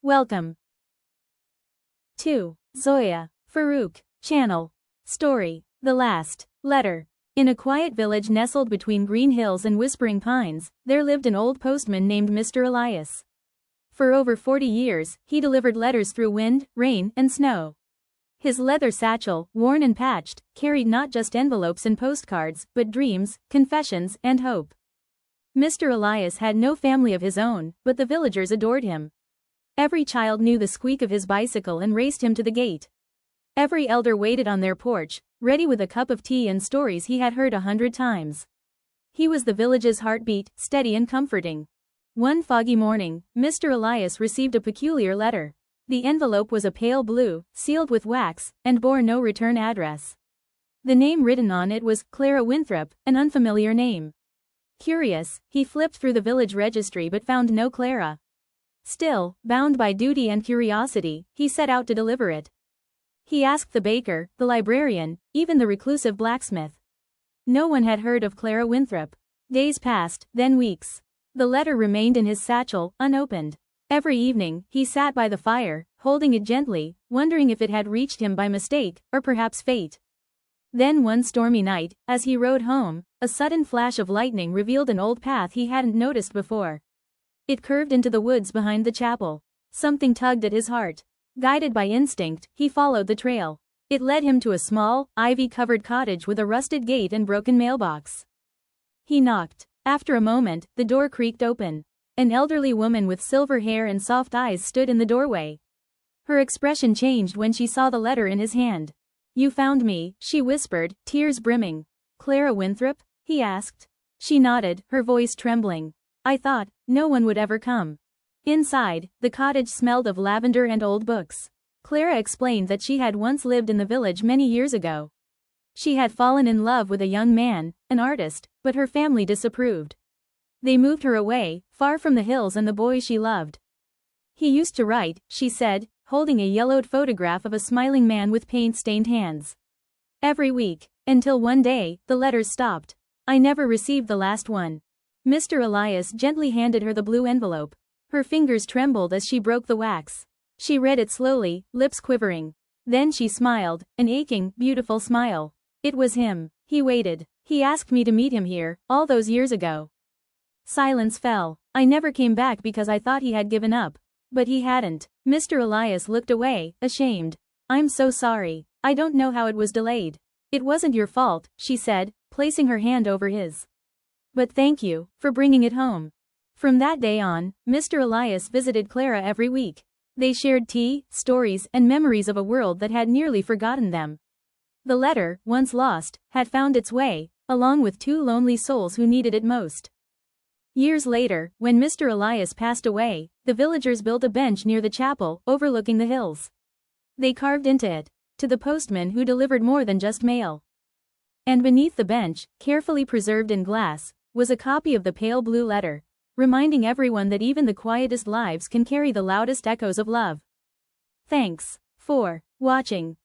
Welcome to Zoya Farouk channel. Story: The Last Letter. In a quiet village nestled between green hills and whispering pines, there lived an old postman named Mr. Elias. For over 40 years, he delivered letters through wind, rain, and snow. His leather satchel, worn and patched, carried not just envelopes and postcards, but dreams, confessions, and hope. Mr. Elias had no family of his own, but the villagers adored him. Every child knew the squeak of his bicycle and raced him to the gate. Every elder waited on their porch, ready with a cup of tea and stories he had heard 100 times. He was the village's heartbeat, steady and comforting. One foggy morning, Mr. Elias received a peculiar letter. The envelope was a pale blue, sealed with wax, and bore no return address. The name written on it was Clara Winthrop, an unfamiliar name. Curious, he flipped through the village registry but found no Clara. Still, bound by duty and curiosity, he set out to deliver it. He asked the baker, the librarian, even the reclusive blacksmith. No one had heard of Clara Winthrop. Days passed, then weeks. The letter remained in his satchel, unopened. Every evening, he sat by the fire, holding it gently, wondering if it had reached him by mistake, or perhaps fate. Then one stormy night, as he rode home, a sudden flash of lightning revealed an old path he hadn't noticed before. It curved into the woods behind the chapel. Something tugged at his heart. Guided by instinct, he followed the trail. It led him to a small, ivy-covered cottage with a rusted gate and broken mailbox. He knocked. After a moment, the door creaked open. An elderly woman with silver hair and soft eyes stood in the doorway. Her expression changed when she saw the letter in his hand. "You found me," she whispered, tears brimming. "Clara Winthrop?" he asked. She nodded, her voice trembling. "I thought no one would ever come." Inside, the cottage smelled of lavender and old books. Clara explained that she had once lived in the village many years ago. She had fallen in love with a young man, an artist, but her family disapproved. They moved her away, far from the hills and the boy she loved. "He used to write," she said, holding a yellowed photograph of a smiling man with paint-stained hands. "Every week, until one day, the letters stopped. I never received the last one." Mr. Elias gently handed her the blue envelope. Her fingers trembled as she broke the wax. She read it slowly, lips quivering. Then she smiled, an aching, beautiful smile. It was him. He waited. "He asked me to meet him here, all those years ago." Silence fell. "I never came back because I thought he had given up." But he hadn't. Mr. Elias looked away, ashamed. "I'm so sorry. I don't know how it was delayed." "It wasn't your fault," she said, placing her hand over his. "But thank you for bringing it home." From that day on, Mr. Elias visited Clara every week. They shared tea, stories, and memories of a world that had nearly forgotten them. The letter, once lost, had found its way, along with two lonely souls who needed it most. Years later, when Mr. Elias passed away, the villagers built a bench near the chapel, overlooking the hills. They carved into it, "To the postman who delivered more than just mail." And beneath the bench, carefully preserved in glass, was a copy of the pale blue letter, reminding everyone that even the quietest lives can carry the loudest echoes of love. Thanks for watching.